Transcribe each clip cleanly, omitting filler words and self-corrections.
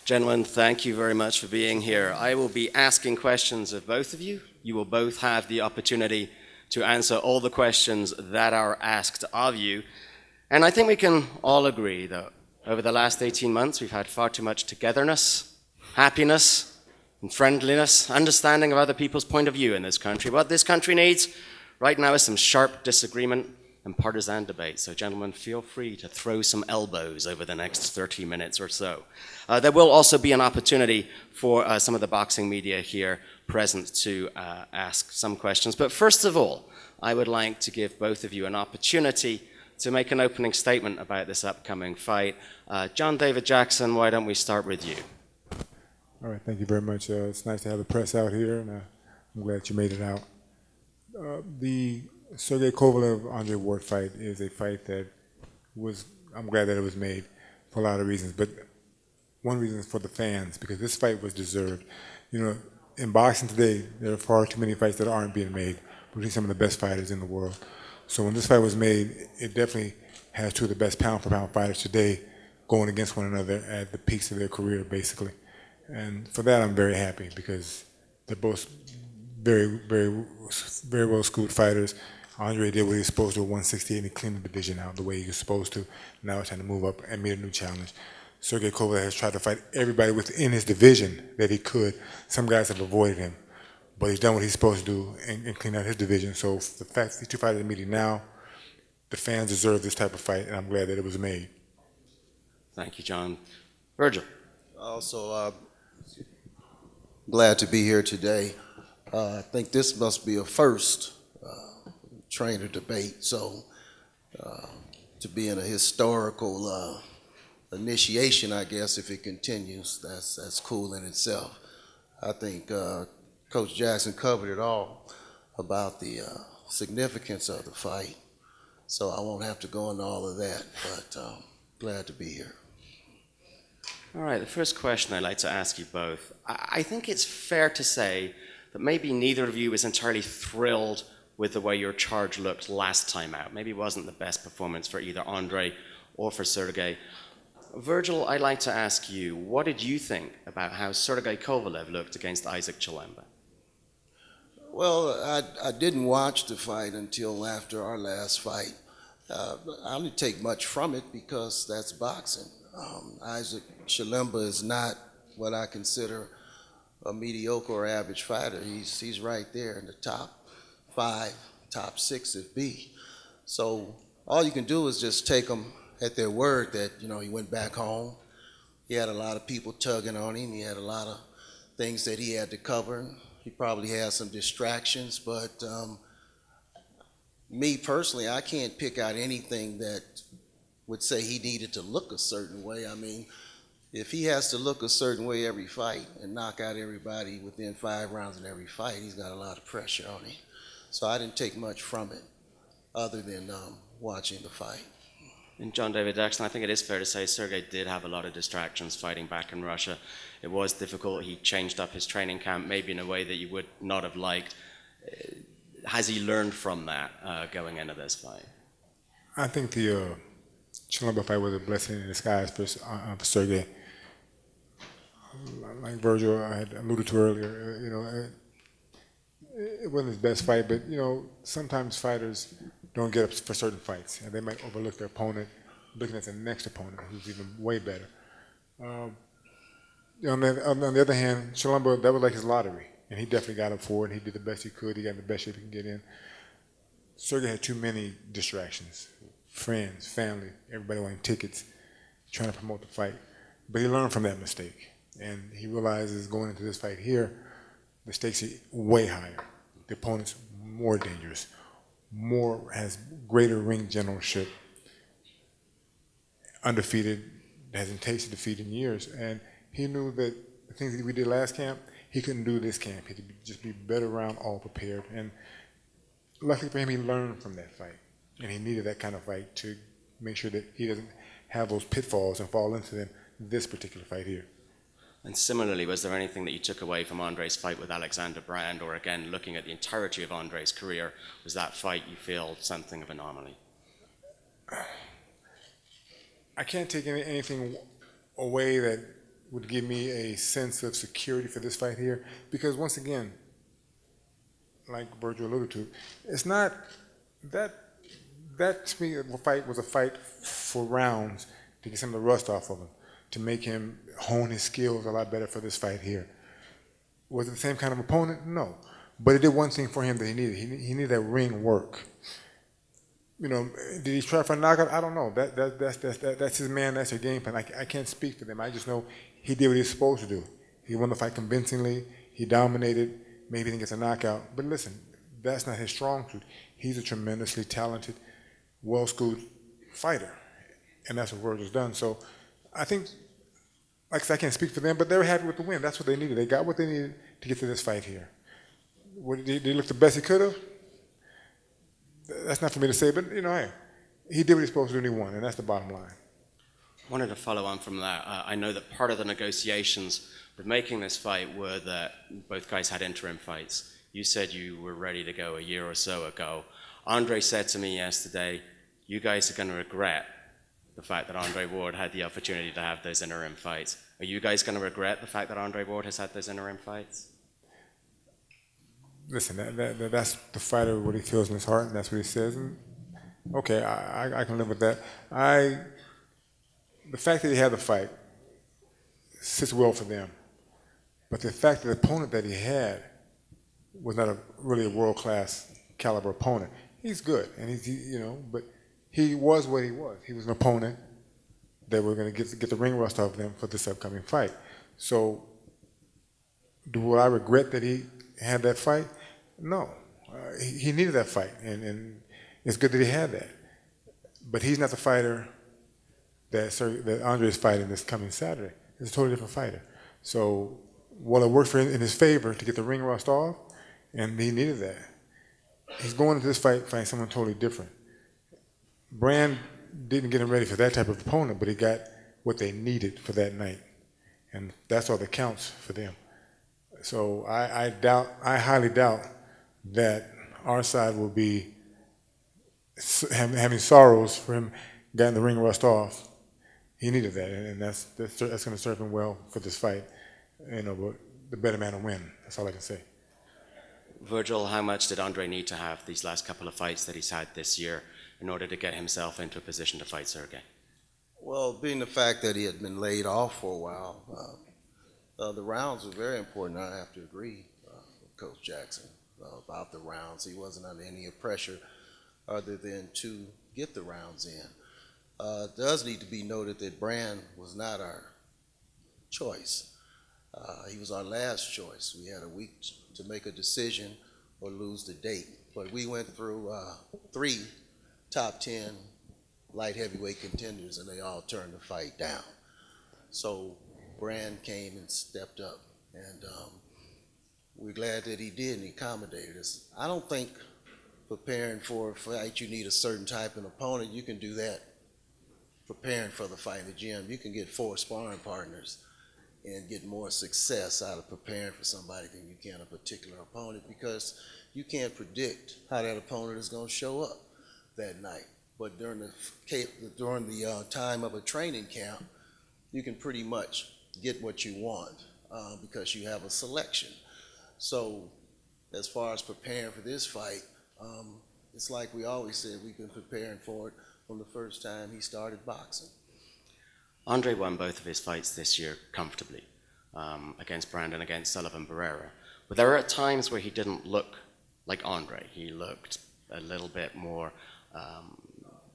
Gentlemen, thank you very much for being here. I will be asking questions of both of you. You will both have the opportunity to answer all the questions that are asked of you. And I think we can all agree that over the last 18 months, we've had far too much togetherness, happiness, and friendliness, understanding of other people's point of view in this country. What this country needs right now is some sharp disagreement and partisan debate. So, gentlemen, feel free to throw some elbows over the next 30 minutes or so. There will also be an opportunity for some of the boxing media here present to ask some questions. But first of all, I would like to give both of you an opportunity to make an opening statement about this upcoming fight. John David Jackson, why don't we start with you? All right, thank you very much. It's nice to have the press out here, and I'm glad you made it out. The Sergey Kovalev Andre Ward fight is a fight that I'm glad that it was made for a lot of reasons, but one reason is for the fans, because this fight was deserved. You know, in boxing today, there are far too many fights that aren't being made between some of the best fighters in the world. So when this fight was made, it definitely has two of the best pound-for-pound fighters today going against one another at the peaks of their career, basically. And for that, I'm very happy, because they're both very, very, very well-schooled fighters. Andre did what he was supposed to at 168, and he cleaned the division out the way he was supposed to. Now he's trying to move up and meet a new challenge. Sergey Kovalev has tried to fight everybody within his division that he could. Some guys have avoided him, but he's done what he's supposed to do and clean out his division. So the fact that these two fighters are meeting now, the fans deserve this type of fight, and I'm glad that it was made. Thank you, John. Virgil. Also, glad to be here today. I think this must be a first trainer debate, so to be in a historical initiation, I guess, if it continues, that's cool in itself. I think Coach Jackson covered it all about the significance of the fight, so I won't have to go into all of that, but glad to be here. All right, the first question I'd like to ask you both. I think it's fair to say that maybe neither of you was entirely thrilled with the way your charge looked last time out. Maybe it wasn't the best performance for either Andre or for Sergey. Virgil, I'd like to ask you, what did you think about how Sergey Kovalev looked against Isaac Chilemba? Well, I didn't watch the fight until after our last fight. I didn't take much from it because that's boxing. Isaac Chilemba is not what I consider a mediocre or average fighter. He's right there in the top 5, top 6 if be. So all you can do is just take them at their word that, you know, he went back home. He had a lot of people tugging on him. He had a lot of things that he had to cover. He probably had some distractions, but me personally, I can't pick out anything that would say he needed to look a certain way. I mean, if he has to look a certain way every fight and knock out everybody within 5 rounds in every fight, he's got a lot of pressure on him. So I didn't take much from it other than watching the fight. And John David Jackson, I think it is fair to say Sergey did have a lot of distractions fighting back in Russia. It was difficult. He changed up his training camp maybe in a way that you would not have liked. Has he learned from that going into this fight? I think the Chilemba fight was a blessing in disguise for Sergey. Like Virgil I had alluded to earlier, you know, it wasn't his best fight, but you know, sometimes fighters don't get up for certain fights, and they might overlook their opponent, looking at the next opponent who's even way better. On the other hand, Chilemba, that was like his lottery, and he definitely got up for it, and he did the best he could. He got in the best shape he can get in. Sergey had too many distractions. Friends, family, everybody wanting tickets, trying to promote the fight. But he learned from that mistake. And he realizes going into this fight here, the stakes are way higher. The opponent's more dangerous, has greater ring generalship, undefeated, hasn't tasted defeat in years. And he knew that the things that we did last camp, he couldn't do this camp. He had to just be better around, all prepared. And luckily for him, he learned from that fight. And he needed that kind of fight to make sure that he doesn't have those pitfalls and fall into them this particular fight here. And similarly, was there anything that you took away from Andre's fight with Alexander Brand, or again, looking at the entirety of Andre's career, was that fight you feel something of an anomaly? I can't take anything away that would give me a sense of security for this fight here. Because once again, like Virgil alluded to, it's not that to me the fight was a fight for rounds to get some of the rust off of him, to make him hone his skills a lot better for this fight here. Was it the same kind of opponent? No. But it did one thing for him that he needed. He needed that ring work. You know, did he try for a knockout? I don't know. That's his man. That's his game plan. I can't speak for them. I just know he did what he was supposed to do. He won the fight convincingly. He dominated. Maybe he didn't get a knockout. But listen, that's not his strong suit. He's a tremendously talented, well-schooled fighter. And that's what Virgil's done. So I think, like I said, I can't speak for them, but they were happy with the win. That's what they needed. They got what they needed to get to this fight here. Did he look the best he could have? That's not for me to say, but, you know, hey, he did what he was supposed to do and he won, and that's the bottom line. I wanted to follow on from that. I know that part of the negotiations with making this fight were that both guys had interim fights. You said you were ready to go a year or so ago. Andre said to me yesterday, you guys are going to regret the fact that Andre Ward had the opportunity to have those interim fights. Are you guys going to regret the fact that Andre Ward has had those interim fights? Listen, that's the fighter, what he feels in his heart, and that's what he says. And okay, I can live with that. The fact that he had the fight sits well for them. But the fact that the opponent that he had was not really a world-class caliber opponent. He's good, and but he was what he was. He was an opponent that we're going to get the ring rust off them for this upcoming fight. So, do I regret that he had that fight? No. He needed that fight, and it's good that he had that. But he's not the fighter that Andre is fighting this coming Saturday. It's a totally different fighter. So, while it worked for him in his favor to get the ring rust off, and he needed that, he's going into this fight fighting someone totally different. Brand didn't get him ready for that type of opponent, but he got what they needed for that night. And that's all that counts for them. So I highly doubt that our side will be having sorrows for him getting the ring rust off. He needed that, and that's going to serve him well for this fight. But the better man will win. That's all I can say. Virgil, how much did Andre need to have these last couple of fights that he's had this year in order to get himself into a position to fight Sergey? Well, being the fact that he had been laid off for a while, the rounds were very important. I have to agree with Coach Jackson about the rounds. He wasn't under any pressure other than to get the rounds in. It does need to be noted that Brand was not our choice. He was our last choice. We had a week to make a decision or lose the date. But we went through 3 top 10 light heavyweight contenders, and they all turned the fight down. So Brand came and stepped up, and we're glad that he did, and he accommodated us. I don't think preparing for a fight you need a certain type of opponent. You can do that preparing for the fight in the gym. You can get 4 sparring partners and get more success out of preparing for somebody than you can a particular opponent, because you can't predict how that opponent is going to show up that night. But during the time of a training camp, you can pretty much get what you want because you have a selection. So as far as preparing for this fight, it's like we always said, we've been preparing for it from the first time he started boxing. Andre won both of his fights this year comfortably against Brand and against Sullivan Barrera. But there are times where he didn't look like Andre. He looked a little bit more,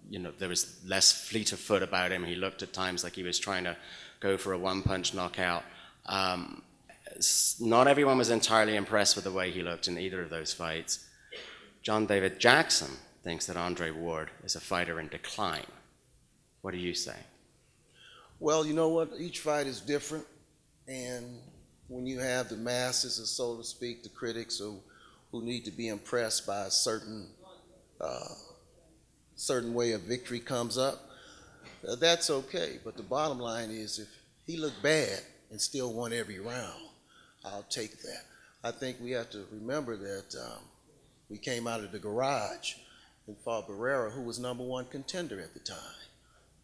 there was less fleet of foot about him. He looked at times like he was trying to go for a one-punch knockout. Not everyone was entirely impressed with the way he looked in either of those fights. John David Jackson thinks that Andre Ward is a fighter in decline. What do you say? Well, you know what? Each fight is different, and when you have the masses, so to speak, the critics who need to be impressed by a certain way of victory comes up, that's okay. But the bottom line is, if he looked bad and still won every round, I'll take that. I think we have to remember that we came out of the garage and fought Barrera, who was #1 contender at the time,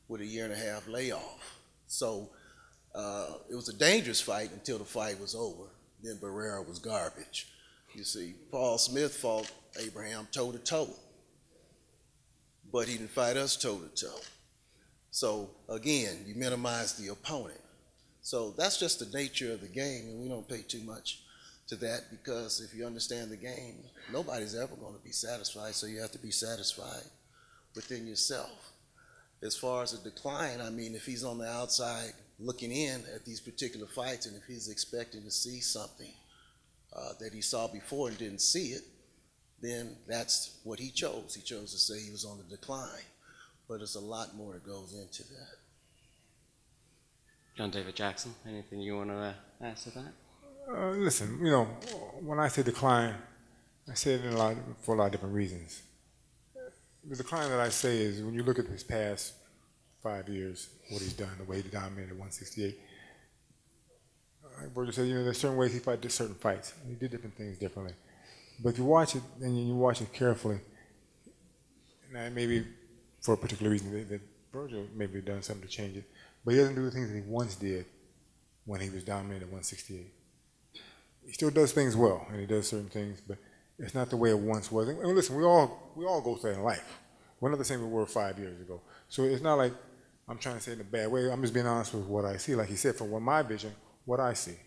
with a 1.5-year layoff. So It was a dangerous fight until the fight was over. Then Barrera was garbage. You see, Paul Smith fought Abraham toe-to-toe, but he didn't fight us toe-to-toe. So again, you minimize the opponent. So that's just the nature of the game, and we don't pay too much to that, because if you understand the game, nobody's ever going to be satisfied, so you have to be satisfied within yourself. As far as a decline, I mean, if he's on the outside looking in at these particular fights, and if he's expecting to see something that he saw before and didn't see it, then that's what he chose. He chose to say he was on the decline. But there's a lot more that goes into that. John David Jackson, anything you want to add to that? Listen, when I say decline, I say it for a lot of different reasons. The decline that I say is when you look at his past 5 years, what he's done, the way he dominated 168. Virgil said, there's certain ways he fights certain fights. He did different things differently. But if you watch it, and you watch it carefully, and maybe for a particular reason that Virgil maybe done something to change it, but he doesn't do the things that he once did when he was dominated at 168. He still does things well, and he does certain things, but it's not the way it once was. And listen, we all go through that in life. We're not the same we were 5 years ago. So it's not like I'm trying to say it in a bad way. I'm just being honest with what I see. Like he said, from my vision, what I see.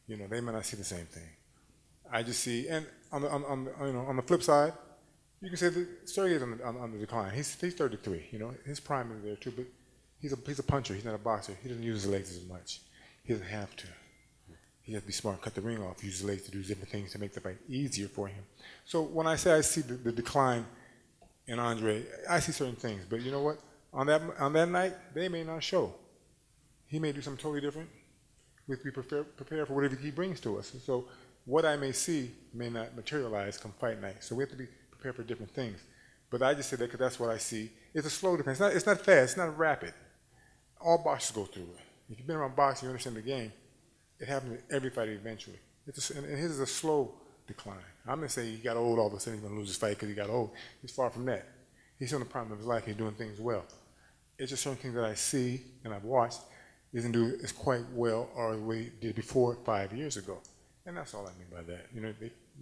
They may not see the same thing. I just see, and on the flip side, you can say that Sergey's on the decline. He's 33. His prime is there too, but he's a puncher. He's not a boxer. He doesn't use his legs as much. He doesn't have to. He has to be smart, cut the ring off, use his legs to do different things to make the fight easier for him. So when I say I see the decline in Andre, I see certain things. But you know what? On that night, they may not show. He may do something totally different. We have to be prepared for whatever he brings to us. And so what I may see may not materialize come fight night. So we have to be prepared for different things. But I just say that because that's what I see. It's a slow decline. It's not fast. It's not rapid. All boxers go through it. If you've been around boxing, you understand the game. It happens to every fighter eventually. And his is a slow decline. I'm going to say he got old all of a sudden he's going to lose his fight because he got old. He's far from that. He's in the prime of his life. He's doing things well. It's just certain things that I see and I've watched. He doesn't do as quite well or the way he did before 5 years ago. And that's all I mean by that. You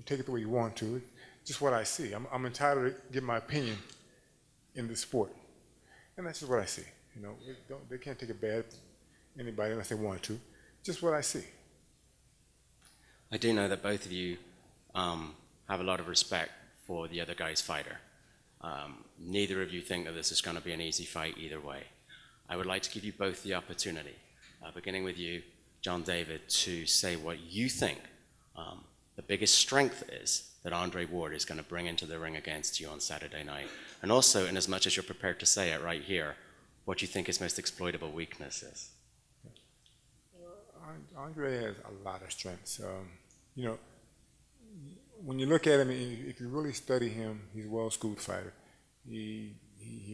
take it the way you want to. It's just what I see. I'm entitled to give my opinion in the sport. And that's just what I see. They can't take it bad, anybody, unless they want to. Just what I see. I do know that both of you have a lot of respect for the other guy's fighter. Neither of you think that this is going to be an easy fight either way. I would like to give you both the opportunity, beginning with you, John David, to say what you think the biggest strength is that Andre Ward is going to bring into the ring against you on Saturday night. And also, in as much as you're prepared to say it right here, what you think his most exploitable weakness is. Andre has a lot of strengths. When you look at him, if you really study him, he's a well-schooled fighter. He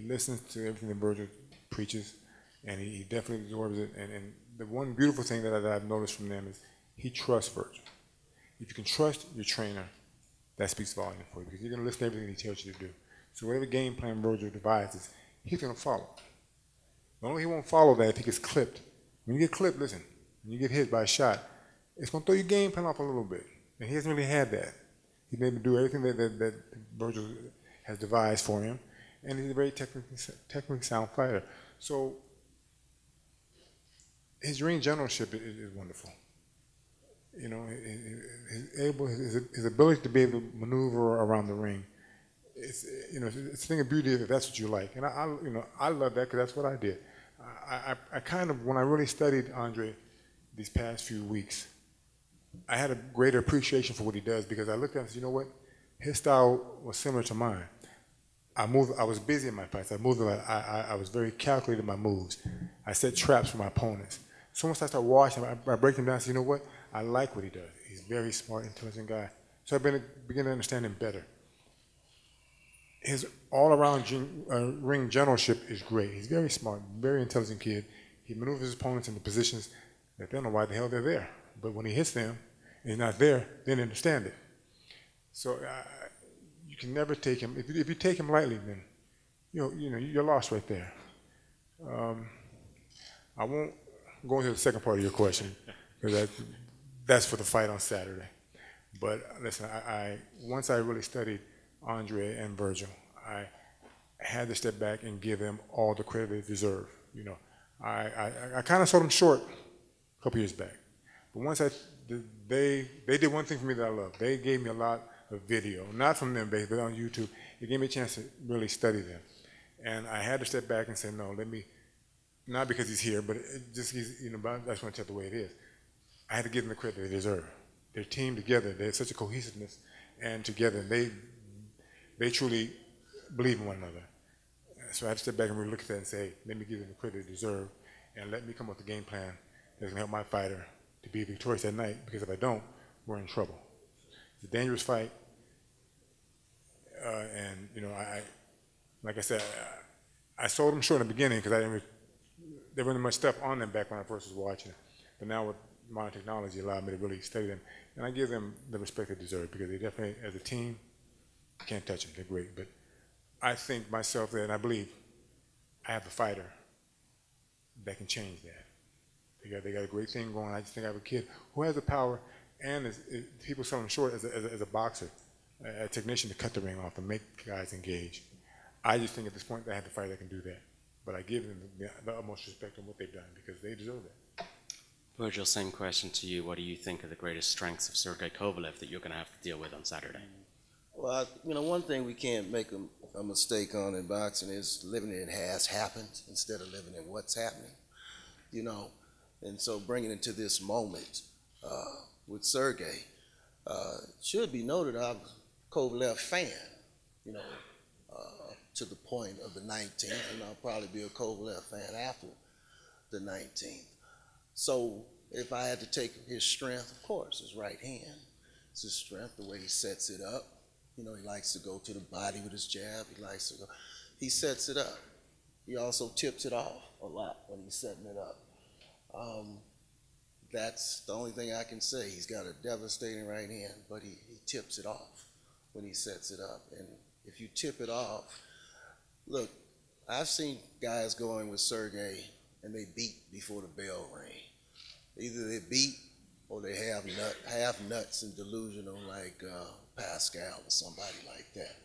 listens to everything that Virgil preaches, and he definitely absorbs it. And the one beautiful thing that I've noticed from them is he trusts Virgil. If you can trust your trainer, that speaks volume for you, because you're going to listen to everything he tells you to do. So whatever game plan Virgil devises, he's going to follow. Only he won't follow that if he gets clipped. When you get clipped, listen, when you get hit by a shot, it's going to throw your game plan off a little bit. And he hasn't really had that. He's been able to do everything that Virgil has devised for him. And he's a very technically sound fighter. So his ring generalship is wonderful. His ability to be able to maneuver around the ring. It's a thing of beauty if that's what you like. And I love that because that's what I did. I kind of, when I really studied Andre these past few weeks, I had a greater appreciation for what he does, because I looked at him and said, you know what? His style was similar to mine. I was busy in my fights. I was very calculated in my moves. I set traps for my opponents. So once I started watching, I break them down and say, you know what? I like what he does. He's a very smart, intelligent guy. So I began to understand him better. His all-around ring generalship is great. He's very smart, very intelligent kid. He maneuvers his opponents into positions that they don't know why the hell they're there. But when he hits them and he's not there, they don't understand it. So you can never take him. If you take him lightly, then you're lost right there. I won't going to the second part of your question, because that's for the fight on Saturday. But listen, I once I really studied Andre and Virgil, I had to step back and give them all the credit they deserve. You know, I kind of sold them short a couple years back, but once they did one thing for me that I love. They gave me a lot of video, not from them, but on YouTube. It gave me a chance to really study them, and I had to step back and say, no, let me. Not because he's here, but he's, you know, but I just want to tell the way it is. I had to give them the credit they deserve. Their team together, they had such a cohesiveness, and together they truly believe in one another. So I had to step back and really look at that and say, hey, let me give them the credit they deserve, and let me come up with a game plan that's going to help my fighter to be victorious that night, because if I don't, we're in trouble. It's a dangerous fight, and, you know, like I said, I sold them short in the beginning because there wasn't much stuff on them back when I first was watching. But now with modern technology, allowed me to really study them, and I give them the respect they deserve, because they definitely, as a team, can't touch them. They're great. But I think myself that, and I believe I have a fighter that can change that. They got a great thing going. I just think I have a kid who has the power, and people sell him short as a boxer, a technician to cut the ring off and make guys engage. I just think at this point I have the fighter that can do that. But I give them the utmost respect on what they've done, because they deserve it. Virgil, same question to you. What do you think are the greatest strengths of Sergey Kovalev that you're going to have to deal with on Saturday? Well, you know, one thing we can't make a mistake on in boxing is living in has happened instead of living in what's happening, you know. And so bringing it to this moment with Sergey, should be noted I'm a Kovalev fan, you know, to the point of the 19th, and I'll probably be a Kovalev fan after the 19th. So if I had to take his strength, of course, his right hand. It's his strength, the way he sets it up. You know, he likes to go to the body with his jab. He sets it up. He also tips it off a lot when he's setting it up. That's the only thing I can say. He's got a devastating right hand, but he tips it off when he sets it up. And if you tip it off, look, I've seen guys going with Sergey and they beat before the bell rang. Either they beat or they have nuts and delusional like Pascal or somebody like that,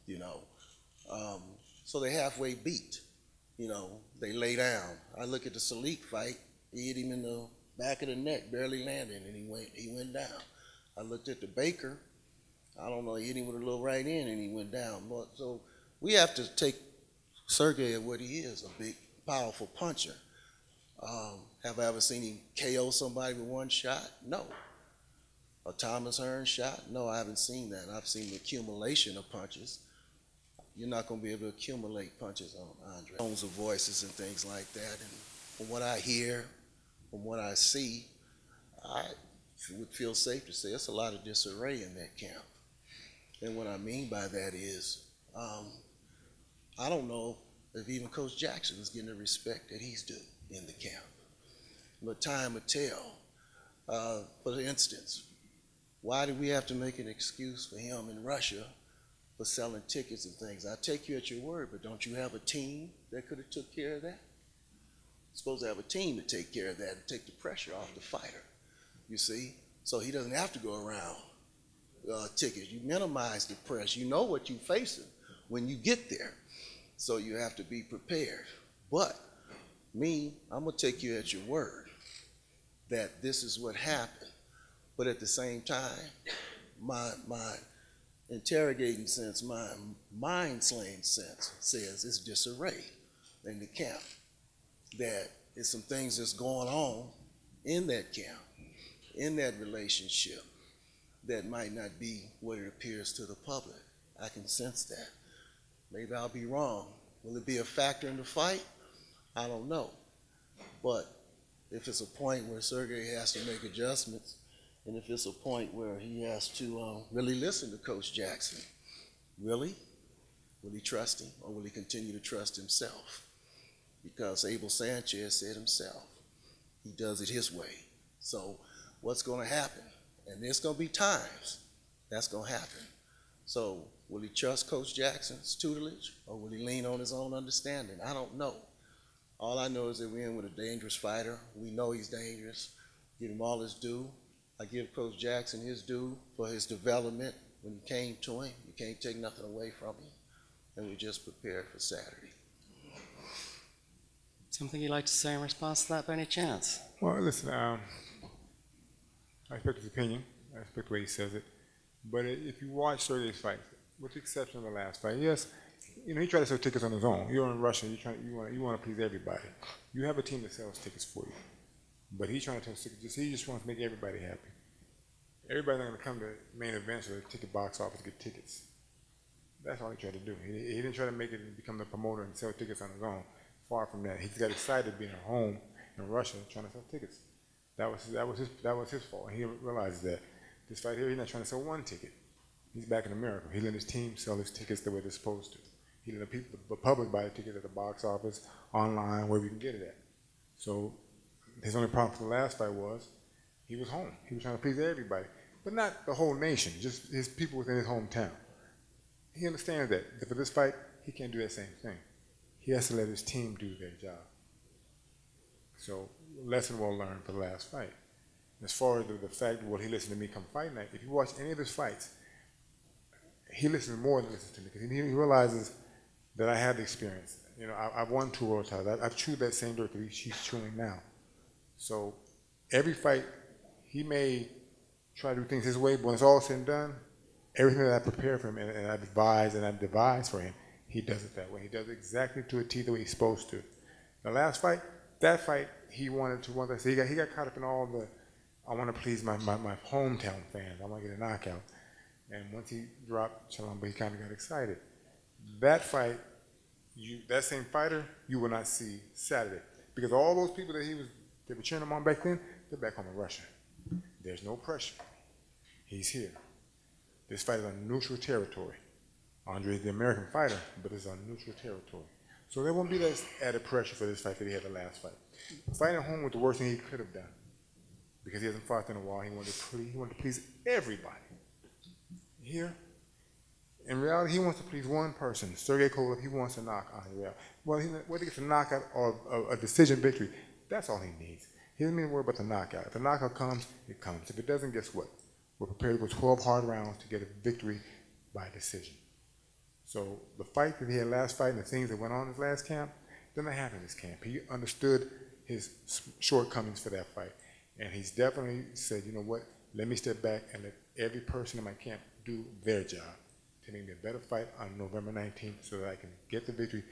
you know. So they halfway beat, you know. They lay down. I look at the Salik fight. He hit him in the back of the neck, barely landing, and he went down. I looked at the Baker. I don't know, he hit him with a little right in and he went down. So we have to take Sergey at what he is, a big, powerful puncher. Have I ever seen him KO somebody with one shot? No. A Thomas Hearn shot? No, I haven't seen that. I've seen the accumulation of punches. You're not going to be able to accumulate punches on Andre. Tones of voices and things like that. And from what I hear, from what I see, I would feel safe to say it's a lot of disarray in that camp. And what I mean by that is, I don't know if even Coach Jackson is getting the respect that he's due in the camp. But time will tell. For instance, why do we have to make an excuse for him in Russia for selling tickets and things? I take you at your word, but don't you have a team that could have took care of that? You're supposed to have a team to take care of that and take the pressure off the fighter, you see? So he doesn't have to go around tickets. You minimize the press. You know what you're facing when you get there. So you have to be prepared. But me, I'm going to take you at your word that this is what happened. But at the same time, my interrogating sense, my mind-slaying sense says it's disarray in the camp. That it's some things that's going on in that camp, in that relationship, that might not be what it appears to the public. I can sense that. Maybe I'll be wrong. Will it be a factor in the fight? I don't know. But if it's a point where Sergey has to make adjustments, and if it's a point where he has to really listen to Coach Jackson, really? Will he trust him, or will he continue to trust himself? Because Abel Sanchez said himself, he does it his way. So what's going to happen? And there's going to be times that's going to happen. So will he trust Coach Jackson's tutelage, or will he lean on his own understanding? I don't know. All I know is that we're in with a dangerous fighter. We know he's dangerous. Give him all his due. I give Coach Jackson his due for his development when he came to him. You can't take nothing away from him. And we just prepared for Saturday. Something you'd like to say in response to that by any chance? Well, listen, I respect his opinion. I respect the way he says it. But if you watch Sergey's fight, with the exception of the last fight, yes, you know, he tried to sell tickets on his own. You're in Russia. You want to please everybody. You have a team that sells tickets for you, but he's trying to sell tickets. He just wants to make everybody happy. Everybody's not going to come to main events or the ticket box office to get tickets. That's all he tried to do. He didn't try to make it and become the promoter and sell tickets on his own. Far from that. He got excited being at home in Russia trying to sell tickets. That was his fault. And he realizes that this fight here, he's not trying to sell one ticket. He's back in America. He let his team sell his tickets the way they're supposed to. He let the public buy the ticket at the box office, online, wherever you can get it at. So his only problem for the last fight was he was home. He was trying to please everybody, but not the whole nation, just his people within his hometown. He understands that for this fight, he can't do that same thing. He has to let his team do their job. So, lesson well learned for the last fight. As far as the fact, well, he listened to me come fight night, if you watch any of his fights, he listens more than listens to me because he realizes that I have the experience. You know, I've won 2 world titles. I've chewed that same dirt that he's chewing now. So every fight, he may try to do things his way, but when it's all said and done, everything that I prepare for him and I've advised and I've devised for him, he does it that way. He does it exactly to a T the way he's supposed to. The last fight, that fight, he wanted to, once I said, he got caught up in all the, I want to please my hometown fans. I want to get a knockout. And once he dropped Chalamba, he kind of got excited. That fight, that same fighter, you will not see Saturday. Because all those people that were cheering him on back then, they're back home in Russia. There's no pressure. He's here. This fight is on neutral territory. Andre is the American fighter, but it's on neutral territory. So there won't be that added pressure for this fight that he had the last fight. Fighting at home was the worst thing he could have done. Because he hasn't fought in a while. He wanted to please everybody. Here, in reality, he wants to please one person, Sergey Kovalev. He wants to knock Andre out. Well, whether he gets a knockout or a decision victory, that's all he needs. He doesn't need to worry about the knockout. If the knockout comes, it comes. If it doesn't, guess what? We're prepared to go 12 hard rounds to get a victory by decision. So the fight that he had last fight and the things that went on in his last camp, they're not happening in this camp. He understood his shortcomings for that fight. And he's definitely said, you know what, let me step back and let every person in my camp do their job to make me a better fight on November 19th so that I can get the victory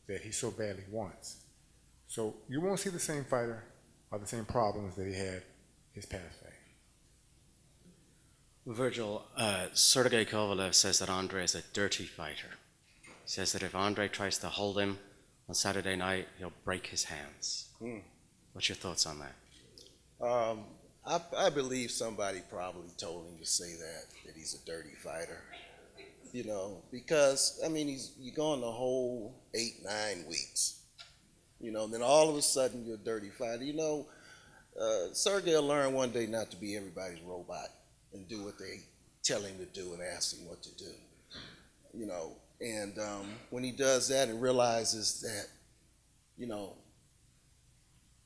that he so badly wants. So you won't see the same fighter or the same problems that he had his past fight. Virgil, Sergey Kovalev says that Andre is a dirty fighter. He says that if Andre tries to hold him on Saturday night, he'll break his hands. What's your thoughts on that? I believe somebody probably told him to say that he's a dirty fighter. You know, because, I mean, you're going the whole 8-9 weeks. You know, then all of a sudden you're a dirty fighter. You know, Sergey will learn one day not to be everybody's robot and do what they tell him to do and ask him what to do. You know, and when he does that and realizes that, you know,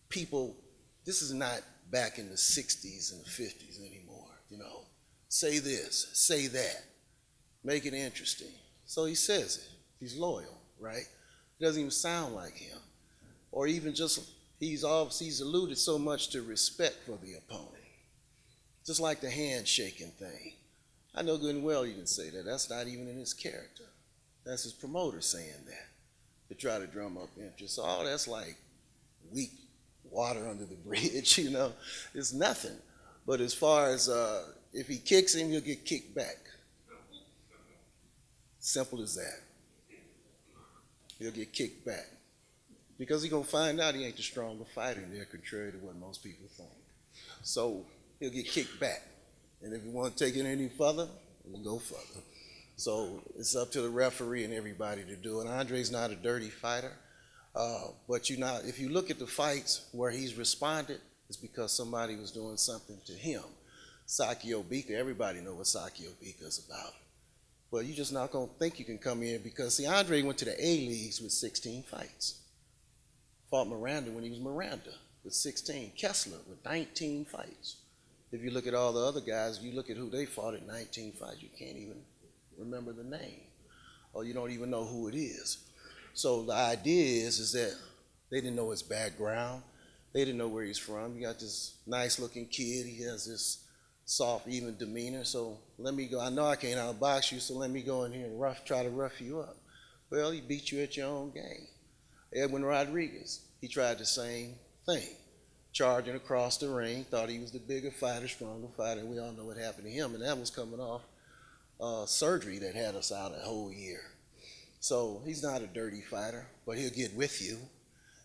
people, this is not back in the 60s and the 50s anymore, you know. Say this, say that, make it interesting. So he says it. He's loyal, right? It doesn't even sound like him. Or even just, he's alluded so much to respect for the opponent. Just like the handshaking thing. I know good and well you can say that. That's not even in his character. That's his promoter saying that to try to drum up interest. So all that's like weak water under the bridge, you know. It's nothing. But as far as if he kicks him, he'll get kicked back. Simple as that. He'll get kicked back. Because he's going to find out he ain't the stronger fighter in there, contrary to what most people think. So he'll get kicked back. And if you want to take it any further, we'll go further. So it's up to the referee and everybody to do it. Andre's not a dirty fighter. But if you look at the fights where he's responded, it's because somebody was doing something to him. Sakio Bika, everybody knows what Sakio Bika is about. But you're just not going to think you can come in because, see, Andre went to the A-Leagues with 16 fights. fought Miranda when he was Miranda with 16. Kessler with 19 fights. If you look at all the other guys, you look at who they fought at 19 fights, you can't even remember the name, or you don't even know who it is. So the idea is that they didn't know his background. They didn't know where he's from. You got this nice looking kid. He has this soft, even demeanor. So let me go. I know I can't outbox you, so let me go in here and try to rough you up. Well, he beat you at your own game. Edwin Rodriguez, he tried the same thing. Charging across the ring, thought he was the bigger fighter, stronger fighter. We all know what happened to him, and that was coming off surgery that had us out a whole year. So he's not a dirty fighter, but he'll get with you,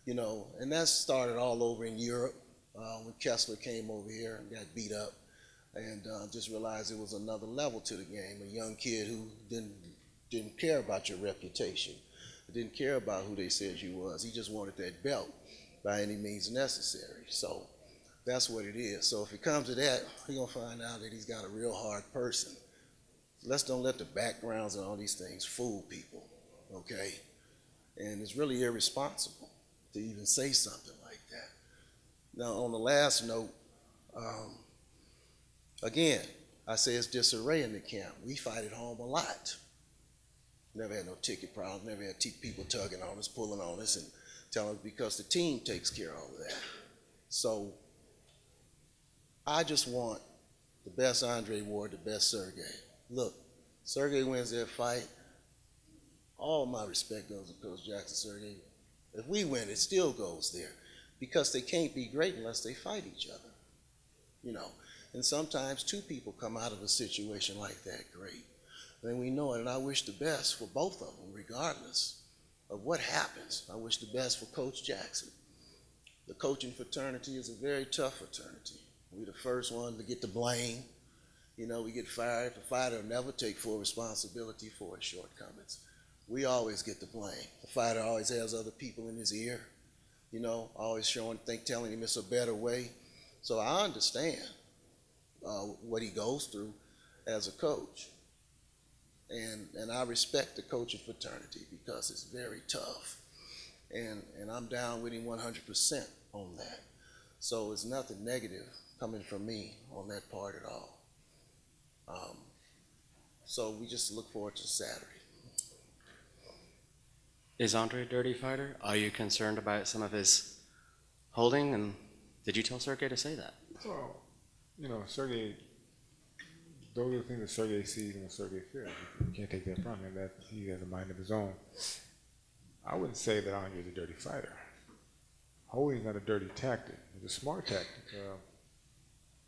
you know. And that started all over in Europe when Kessler came over here and got beat up, and just realized it was another level to the game. A young kid who didn't care about your reputation, didn't care about who they said you was. He just wanted that belt by any means necessary. So that's what it is. So if it comes to that, we're gonna find out that he's got a real hard person. Let's don't let the backgrounds and all these things fool people, okay? And it's really irresponsible to even say something like that. Now, on the last note, again, I say it's disarray in the camp. We fight at home a lot. Never had no ticket problems, never had people tugging on us, pulling on us, and telling us because the team takes care of all of that. So I just want the best Andre Ward, the best Sergey. Look, Sergey wins that fight. All my respect goes to Coach Jackson, Sergey. If we win, it still goes there because they can't be great unless they fight each other, you know. And sometimes two people come out of a situation like that great. And we know it, and I wish the best for both of them, regardless of what happens. I wish the best for Coach Jackson. The coaching fraternity is a very tough fraternity. We're the first one to get the blame. You know, we get fired. The fighter will never take full responsibility for his shortcomings. We always get the blame. The fighter always has other people in his ear, you know, always telling him it's a better way. So I understand what he goes through as a coach. And I respect the coaching fraternity because it's very tough. And I'm down with him 100% on that. So it's nothing negative coming from me on that part at all. So we just look forward to Saturday. Is Andre a dirty fighter? Are you concerned about some of his holding? And did you tell Sergey to say that? Well, you know, Sergey, those are the things that Sergey sees and what Sergey feels. You can't take that from him. That he has a mind of his own. I wouldn't say that Andre is a dirty fighter. Holding is not a dirty tactic. It's a smart tactic.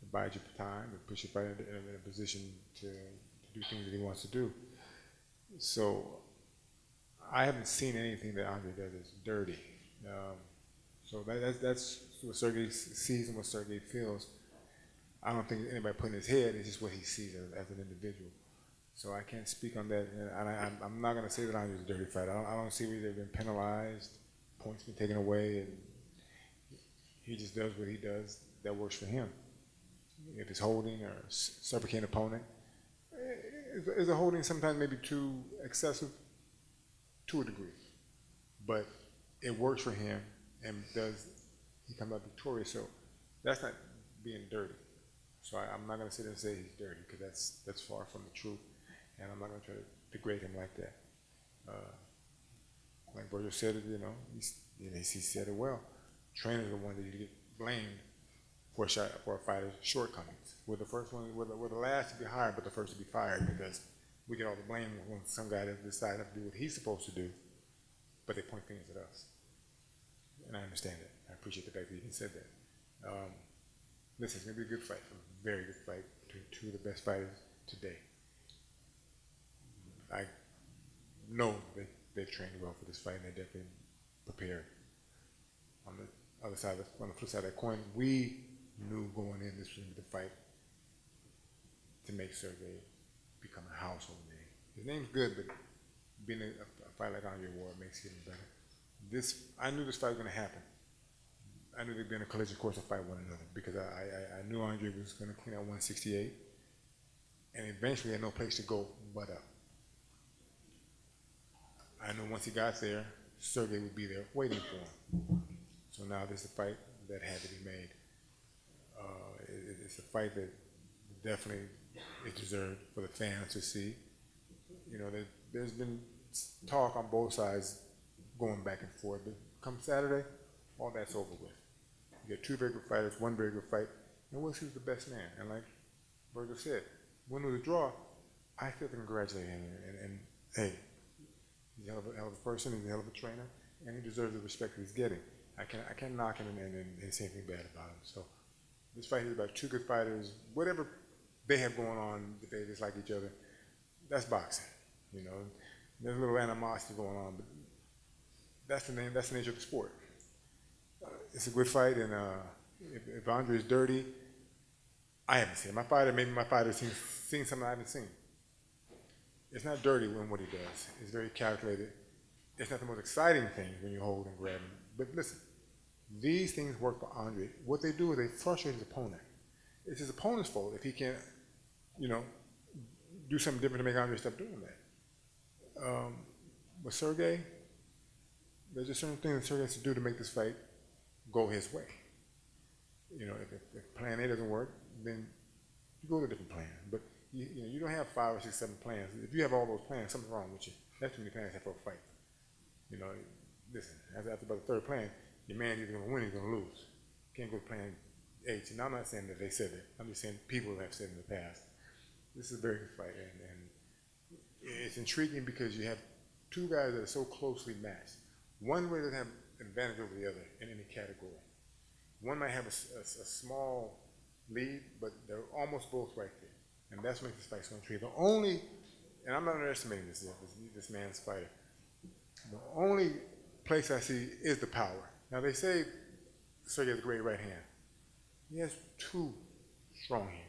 It buys you time, it puts your fighter in a position to do things that he wants to do. So I haven't seen anything that Andre does that's dirty. So that's what Sergey sees and what Sergey feels. I don't think anybody put in his head. It's just what he sees as an individual. So I can't speak on that. And I'm not going to say that Andre's a dirty fighter. I don't see where they've been penalized, points been taken away, and he just does what he does that works for him. If it's holding or suffocating opponent, is a holding sometimes maybe too excessive to a degree, but it works for him and he comes out victorious. So that's not being dirty. So I'm not going to sit there and say he's dirty because that's far from the truth, and I'm not going to try to degrade him like that. Like Virgil said it, you know, he said it well. Trainers are the ones that you get blamed for a fighter's shortcomings. We're the first one, we're the last to be hired, but the first to be fired because we get all the blame when some guy doesn't decide to do what he's supposed to do, but they point fingers at us. And I understand that. I appreciate the fact that you even said that. Listen, it's going to be a good fight, a very good fight between two of the best fighters today. I know they've trained well for this fight, and they're definitely prepared. On the flip side of that coin, we knew going in this was the fight to make Sergey become a household name. His name's good, but being a fight like Andre Ward makes it even better. I knew this fight was going to happen. I knew they'd be in a collision course to fight one another because I knew Andre was going to clean out 168, and eventually had no place to go but up. I knew once he got there, Sergey would be there waiting for him. now this is a fight that had to be made. It's a fight that definitely is deserved for the fans to see. You know, there's been talk on both sides going back and forth, but come Saturday, all that's over with. You get two very good fighters, one very good fight, and we'll see who's the best man. And like Virgil said, when it was a draw, I feel to congratulate him. And hey, he's a hell of a person, he's a hell of a trainer, and he deserves the respect that he's getting. I can't knock him and say anything bad about him. So this fight is about two good fighters. Whatever they have going on, if they dislike each other, that's boxing. You know, there's a little animosity going on, but that's the nature of the sport. It's a good fight, and if Andre is dirty, I haven't seen it. Maybe my fighter's seen something I haven't seen. It's not dirty when what he does. It's very calculated. It's not the most exciting thing when you hold and grab him. But listen, these things work for Andre. What they do is they frustrate his opponent. It's his opponent's fault if he can't, you know, do something different to make Andre stop doing that. With Sergey, there's a certain thing that Sergey has to do to make this fight go his way. You know, if plan A doesn't work, then you go to a different plan. But you don't have 5 or 6, 7 plans. If you have all those plans, something's wrong with you. That's too many plans for a fight. You know, listen, after about the third plan, your man either going to win or he's going to lose. Can't go to plan H. And I'm not saying that they said that. I'm just saying people have said in the past. This is a very good fight, and it's intriguing because you have two guys that are so closely matched. One way doesn't have an advantage over the other in any category. One might have a small lead, but they're almost both right there. And that's what makes this fight so intriguing. The only, and I'm not underestimating this man's fighter, the only place I see is the power. Now they say Sergey has a great right hand. He has 2 strong hands.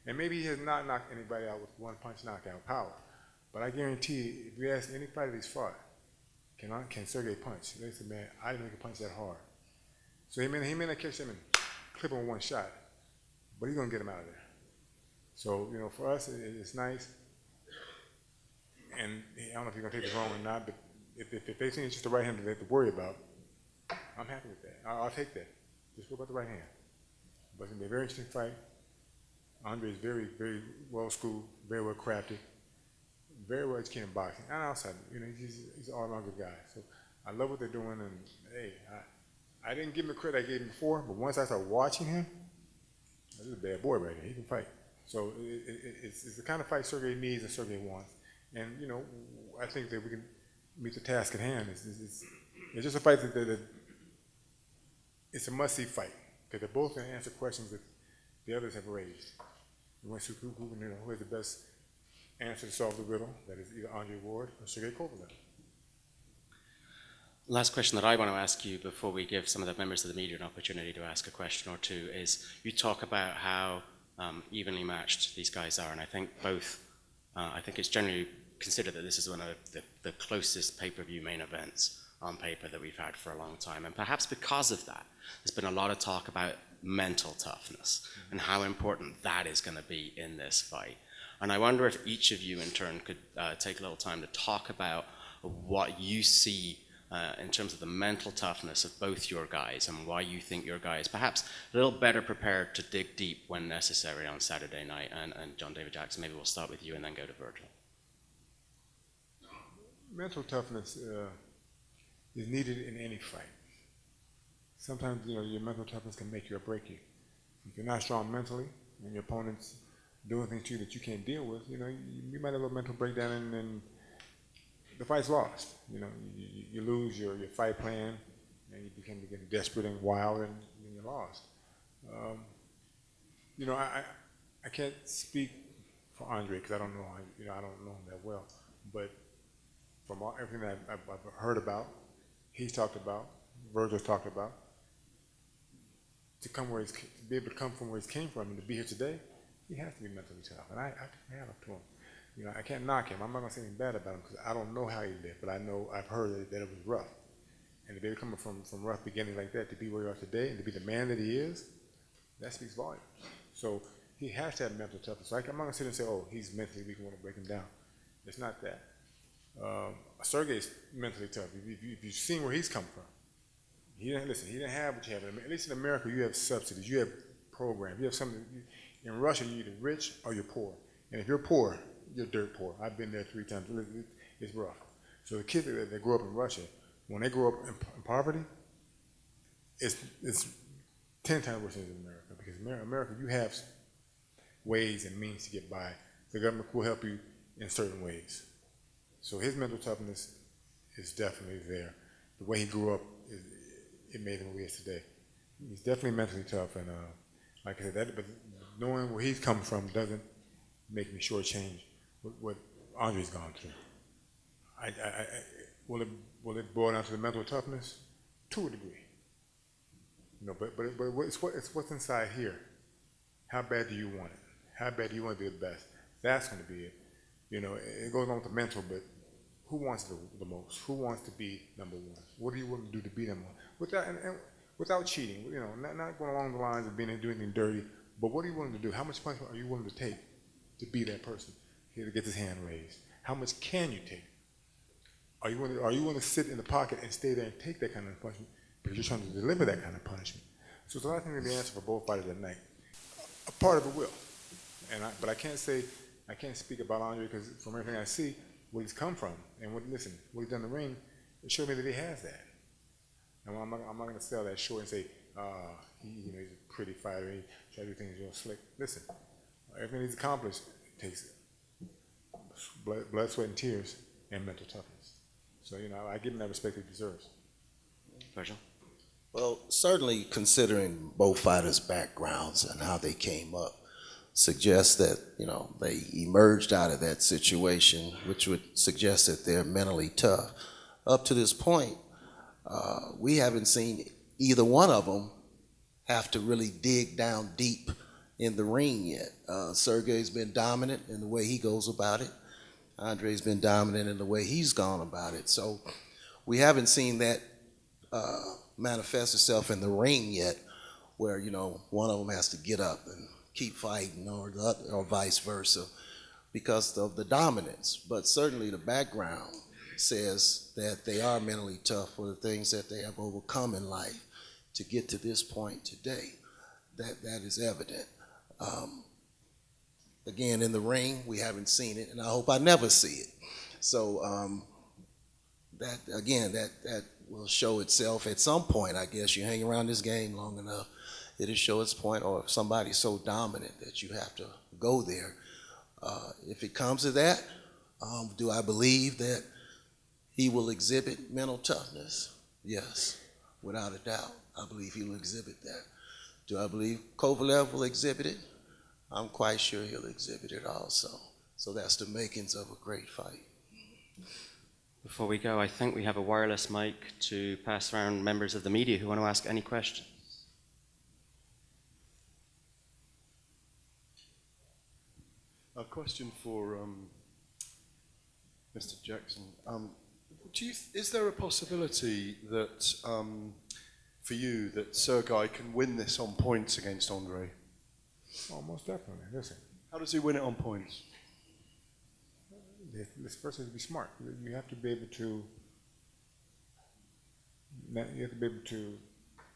And maybe he has not knocked anybody out with one punch knockout power. But I guarantee you, if you ask any fighter he's fought, can Sergey punch? They say, man, I didn't know he could punch that hard. So he may not catch him and clip him with one shot, but he's going to get him out of there. So, you know, for us, it's nice. And I don't know if you're going to take this wrong or not, but if they think it's just the right hand that they have to worry about, I'm happy with that. I'll take that. Just go about the right hand. But it's going to be a very interesting fight. Andre is very, very well schooled, very well crafted, very well educated in boxing. And outside, you know, he's an all-around good guy. So I love what they're doing. And hey, I didn't give him the credit I gave him before, but once I started watching him, this is a bad boy right here. He can fight. So it's the kind of fight Sergey needs and Sergey wants. And you know, I think that we can meet the task at hand. It's just a fight that it's a must-see fight because they're both going to answer questions that the others have raised. We want to see who has the best answer to solve the riddle. That is either Andre Ward or Sergey Kovalev. Last question that I want to ask you before we give some of the members of the media an opportunity to ask a question or two is you talk about how evenly matched these guys are, and I think I think it's generally considered that this is one of the closest pay-per-view main events on paper that we've had for a long time, and perhaps because of that, there's been a lot of talk about mental toughness and how important that is going to be in this fight. And I wonder if each of you in turn could take a little time to talk about what you see in terms of the mental toughness of both your guys and why you think your guys perhaps a little better prepared to dig deep when necessary on Saturday night. And John David Jackson, maybe we'll start with you and then go to Virgil. Mental toughness is needed in any fight. Sometimes, you know, your mental toughness can make you or break you. If you're not strong mentally and your opponent's doing things to you that you can't deal with, you know, you might have a little mental breakdown and the fight's lost. You know, you lose your fight plan and you become getting desperate and wild and you're lost. You know, I can't speak for Andre because I don't know him that well, but from everything that I've heard about, he's talked about, Virgil's talked about, to be able to come from where he came from and to be here today, he has to be mentally tough, and I have up to him. You know, I can't knock him. I'm not gonna say anything bad about him because I don't know how he lived, but I've heard that it was rough, and to be able to come from rough beginning like that to be where you are today and to be the man that he is, that speaks volumes. So he has to have mental toughness. Like, I'm not gonna sit and say, oh, he's mentally weak and want to break him down. It's not that. Sergey's mentally tough. If you've seen where he's come from, He didn't listen. He didn't have what you have. At least in America, you have subsidies. You have programs. You have something. In Russia, you're either rich or you're poor. And if you're poor, you're dirt poor. I've been there 3 times. It's rough. So the kids that grow up in Russia, when they grow up in poverty, it's 10 times worse than in America. Because in America, you have ways and means to get by. The government will help you in certain ways. So his mental toughness is definitely there. The way he grew up, it made him who he is today. He's definitely mentally tough, and like I said, but knowing where he's come from doesn't make me shortchange what Andre's gone through. Will it boil down to the mental toughness? To a degree. But it's what's inside here. How bad do you want it? How bad do you want to be the best? That's going to be it. It goes on with the mental, but who wants the most? Who wants to be number one? What are you willing to do to be number one? Without cheating, not going along the lines of doing anything dirty, but what are you willing to do? How much punishment are you willing to take to be that person? Here to get his hand raised. How much can you take? Are you willing to sit in the pocket and stay there and take that kind of punishment because you're trying to deliver that kind of punishment? So it's a lot of things to be answered for both fighters that night. A part of it will, but I can't speak about Andre because from everything I see, where he's come from and what he's done in the ring, it showed me that he has that. And I'm not going to sell that short and say, he's a pretty fighter, he tries to do things real slick. Listen, everything he's accomplished takes blood, sweat, and tears, and mental toughness. So, I give him that respect he deserves. Virgil? Well, certainly considering both fighters' backgrounds and how they came up, suggests that, they emerged out of that situation, which would suggest that they're mentally tough. Up to this point, we haven't seen either one of them have to really dig down deep in the ring yet. Sergey's been dominant in the way he goes about it. Andre's been dominant in the way he's gone about it. So we haven't seen that manifest itself in the ring yet, where one of them has to get up and keep fighting, or vice versa, because of the dominance. But certainly the background says that they are mentally tough for the things that they have overcome in life to get to this point today. That is evident. Again, in the ring, we haven't seen it, and I hope I never see it. So that will show itself at some point. I guess you hang around this game long enough, it'll show its point, or if somebody's so dominant that you have to go there. If it comes to that, do I believe that he will exhibit mental toughness? Yes, without a doubt. I believe he will exhibit that. Do I believe Kovalev will exhibit it? I'm quite sure he'll exhibit it also. So that's the makings of a great fight. Before we go, I think we have a wireless mic to pass around members of the media who want to ask any questions. A question for Mr. Jackson. Is there a possibility that, for you, that Sergey can win this on points against Andre? Oh, most definitely. Listen. How does he win it on points? This person has to be smart. You have to be able to. You have to be able to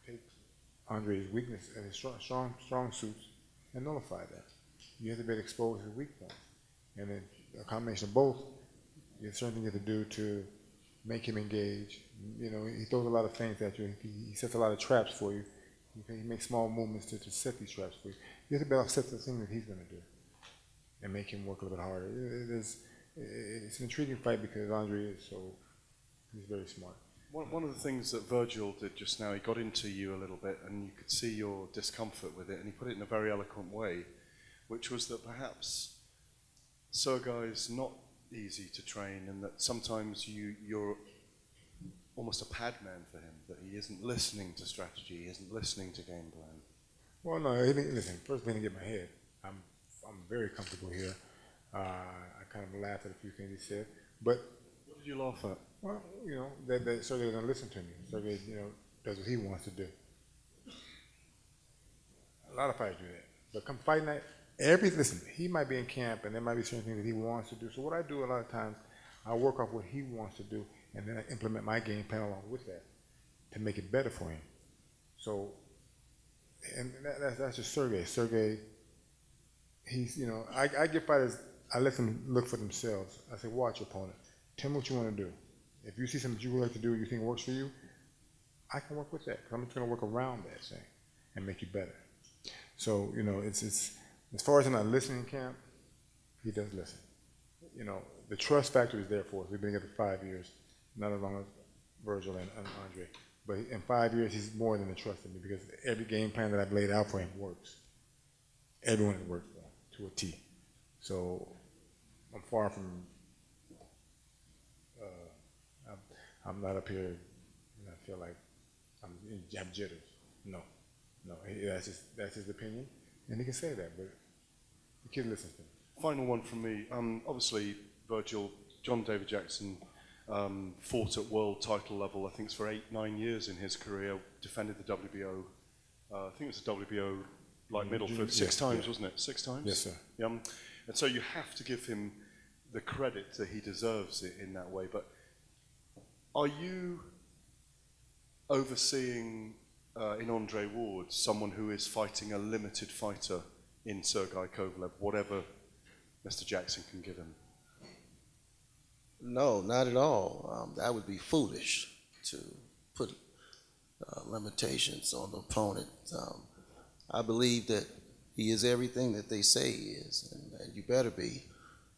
take Andre's weakness and his strong suits and nullify that. You have to be able to expose his weak points, and then a combination of both. There's certain things you have to do to make him engage. He throws a lot of things at you. He sets a lot of traps for you. He makes small movements to set these traps for you. You have to be able to set the thing that he's going to do and make him work a little bit harder. It's an intriguing fight because Andre he's very smart. One of the things that Virgil did just now, he got into you a little bit and you could see your discomfort with it, and he put it in a very eloquent way, which was that perhaps Sergey's not easy to train, and that sometimes you're almost a pad man for him, that he isn't listening to strategy, he isn't listening to game plan. Well, no, listen, first thing to get my head. I'm very comfortable here. I kind of laughed at a few things he said, but what did you laugh at? Well, that Sergey doesn't listen to me. Sergey, does what he wants to do. A lot of fighters do that. But come fight night, listen, he might be in camp and there might be certain things that he wants to do. So what I do a lot of times, I work off what he wants to do and then I implement my game plan along with that. to make it better for him. So, and that's just Sergey. Sergey, he's, you know, I give fighters, I let them look for themselves. I say, watch your opponent. Tell me what you want to do. If you see something you would like to do, you think works for you, I can work with that. 'Cause I'm just going to work around that thing and make you better. So, you know, it's as far as in our listening camp, he does listen. You know, the trust factor is there for us. We've been together 5 years, not as long as Virgil and Andre. But in 5 years, he's more than trusted me because every game plan that I've laid out for him works. Everyone has worked for him to a T. So I'm far from, I'm not up here and I feel like I have jitters. No. That's his opinion, and he can say that, but the kid listens to him. Final one from me. Obviously, Virgil, John David Jackson fought at world title level, I think it's for 8-9 years in his career, defended the WBO, I think it was the WBO light middleweight six times, wasn't it? 6 times? Yes, sir. And so you have to give him the credit that he deserves it in that way, but are you overseeing in Andre Ward someone who is fighting a limited fighter in Sergey Kovalev, whatever Mr. Jackson can give him? No, not at all. That would be foolish to put limitations on the opponent. I believe that he is everything that they say he is, and you better be.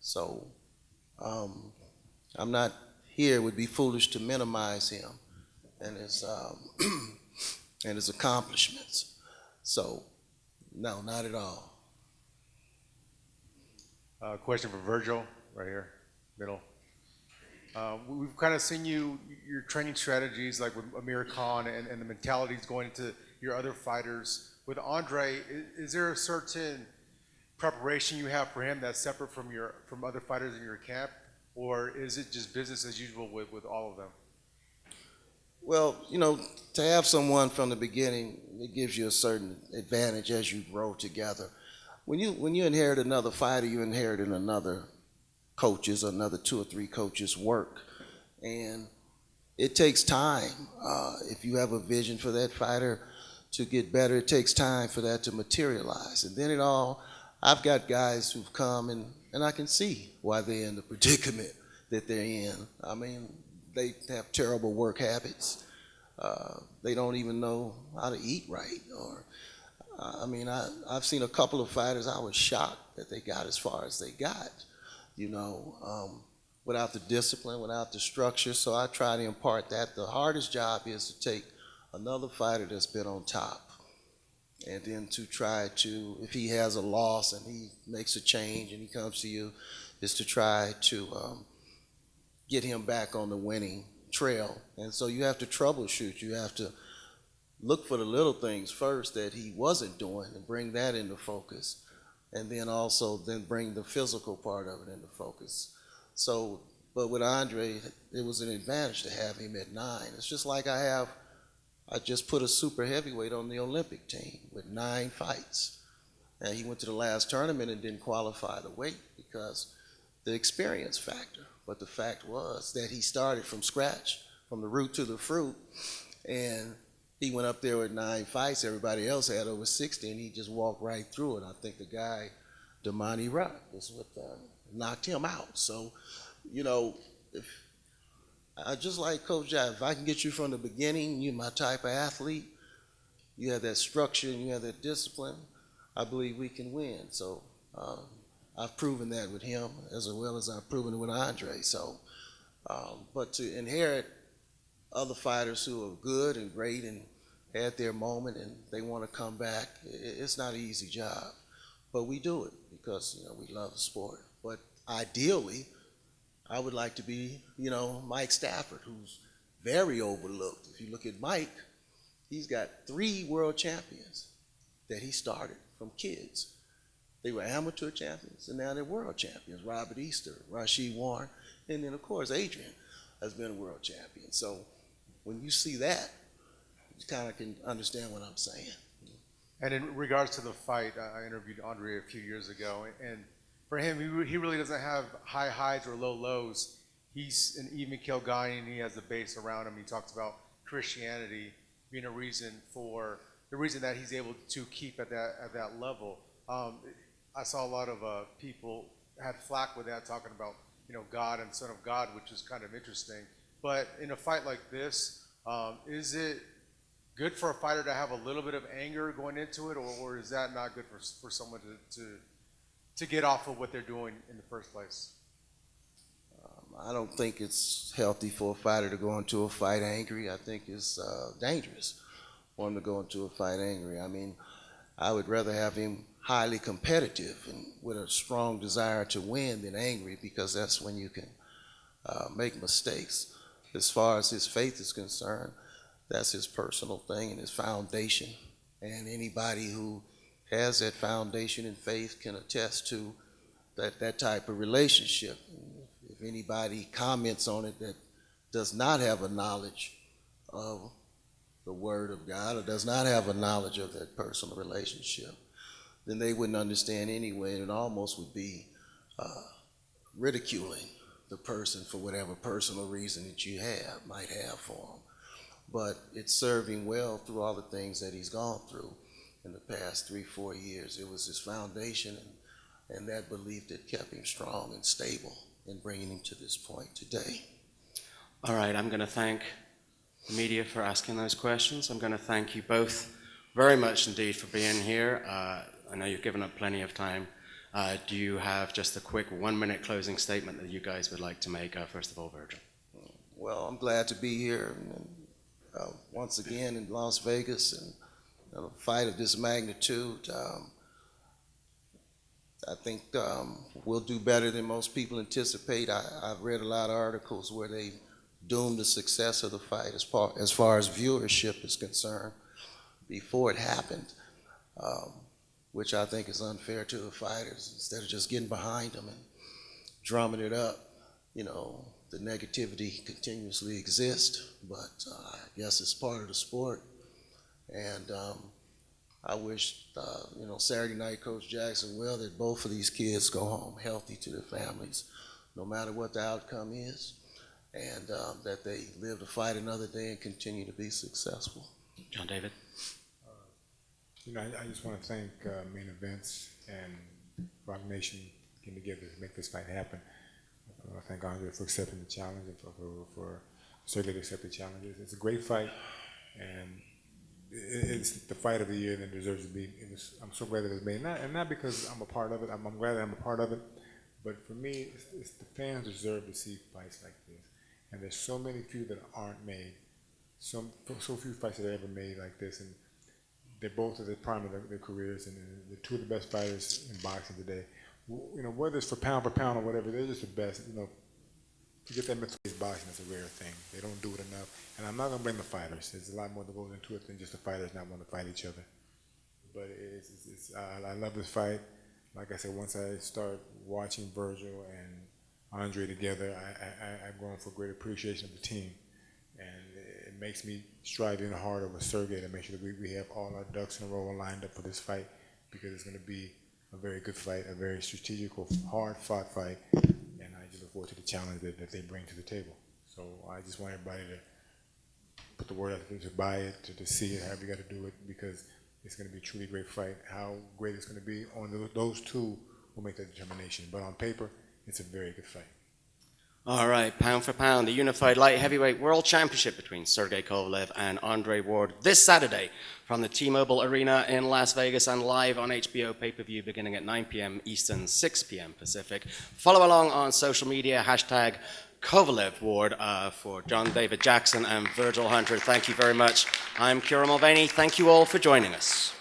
So I'm not here. It would be foolish to minimize him and his and his accomplishments. So no, not at all. Question for Virgil, right here, middle. We've kind of seen your training strategies, like with Amir Khan, and the mentalities going into your other fighters. With Andre, is there a certain preparation you have for him that's separate from other fighters in your camp, or is it just business as usual with all of them? Well, you know, to have someone from the beginning, it gives you a certain advantage as you grow together. When you inherit another fighter, you inherit another coach's, another 2 or 3 coaches' work, and it takes time. If you have a vision for that fighter to get better, it takes time for that to materialize. And then I've got guys who've come and I can see why they're in the predicament that they're in. I mean, they have terrible work habits. They don't even know how to eat right. Or, I mean, I've seen a couple of fighters, I was shocked that they got as far as they got, you know, without the discipline, without the structure. So I try to impart that. The hardest job is to take another fighter that's been on top and then to try to, if he has a loss and he makes a change and he comes to you, is to try to get him back on the winning trail. And so you have to troubleshoot. You have to look for the little things first that he wasn't doing and bring that into focus. And then also bring the physical part of it into focus. So, but with Andre, it was an advantage to have him at 9. It's just like I just put a super heavyweight on the Olympic team with 9 fights. And he went to the last tournament and didn't qualify the weight because the experience factor. But the fact was that he started from scratch, from the root to the fruit, and he went up there with 9 fights. Everybody else had over 60, and he just walked right through it. I think the guy, Damani Rock, was what knocked him out. So, you know, just like Coach Jack, if I can get you from the beginning, you're my type of athlete, you have that structure and you have that discipline, I believe we can win. So I've proven that with him as well as I've proven it with Andre. So, but to inherit other fighters who are good and great and had their moment and they want to come back, it's not an easy job. But we do it because, you know, we love the sport. But ideally, I would like to be, you know, Mike Stafford, who's very overlooked. If you look at Mike, he's got 3 world champions that he started from kids. They were amateur champions, and now they're world champions. Robert Easter, Rasheed Warren, and then, of course, Adrian has been a world champion. So when you see that, you kind of can understand what I'm saying. And in regards to the fight, I interviewed Andre a few years ago, and for him, he really doesn't have high highs or low lows. He's an even kill guy, and he has the base around him. He talks about Christianity being a reason for the reason that he's able to keep at that level. I saw a lot of people had flack with that, talking about God and Son of God, which is kind of interesting. But in a fight like this, is it good for a fighter to have a little bit of anger going into it, or is that not good for someone to get off of what they're doing in the first place? I don't think it's healthy for a fighter to go into a fight angry. I think it's dangerous for him to go into a fight angry. I mean, I would rather have him highly competitive and with a strong desire to win than angry, because that's when you can make mistakes. As far as his faith is concerned, that's his personal thing and his foundation. And anybody who has that foundation in faith can attest to that type of relationship. If anybody comments on it that does not have a knowledge of the Word of God, or does not have a knowledge of that personal relationship, then they wouldn't understand anyway, and it almost would be ridiculing the person for whatever personal reason that you might have for him. But it's served him well through all the things that he's gone through in the past 3-4 years. It was his foundation and that belief that kept him strong and stable in bringing him to this point today. All right, I'm going to thank the media for asking those questions. I'm going to thank you both very much indeed for being here. I know you've given up plenty of time. Do you have just a quick 1-minute closing statement that you guys would like to make? First of all, Virgil. Well, I'm glad to be here once again in Las Vegas, and a fight of this magnitude. I think we'll do better than most people anticipate. I've read a lot of articles where they doomed the success of the fight as far as viewership is concerned before it happened, which I think is unfair to the fighters. Instead of just getting behind them and drumming it up, the negativity continuously exists, but I guess it's part of the sport. And I wish, Saturday night Coach Jackson well that both of these kids go home healthy to their families, no matter what the outcome is, and that they live to fight another day and continue to be successful. John David. I just want to thank Main Events and Rock Nation getting together to make this fight happen. I want to thank Andre for accepting the challenge and for Sergey to accept the challenge. It's a great fight, and it's the fight of the year, and it deserves to be. I'm so glad that it's made, not because I'm a part of it. I'm glad that I'm a part of it, but for me, it's the fans deserve to see fights like this, and there's so many few that aren't made. So few fights that are ever made like this, and they're both at the prime of their careers, and they're two of the best fighters in boxing today. Whether it's for pound or whatever, they're just the best. To get that mental boxing is a rare thing. They don't do it enough. And I'm not going to blame the fighters. There's a lot more that goes into it than just the fighters not wanting to fight each other. But I love this fight. Like I said, once I start watching Virgil and Andre together, I've grown for great appreciation of the team. And it makes me strive even harder with Sergey to make sure that we have all our ducks in a row lined up for this fight, because it's going to be a very good fight, a very strategical, hard-fought fight. And I just look forward to the challenge that they bring to the table. So I just want everybody to put the word out there, to buy it, to see it, however you got to do it, because it's going to be a truly great fight. How great it's going to be on those two will make that determination. But on paper, it's a very good fight. All right, pound for pound, the unified light heavyweight world championship between Sergey Kovalev and Andre Ward this Saturday from the T-Mobile Arena in Las Vegas, and live on HBO pay-per-view beginning at 9 p.m. Eastern, 6 p.m. Pacific. Follow along on social media, hashtag Kovalev Ward for John David Jackson and Virgil Hunter. Thank you very much. I'm Kira Mulvaney. Thank you all for joining us.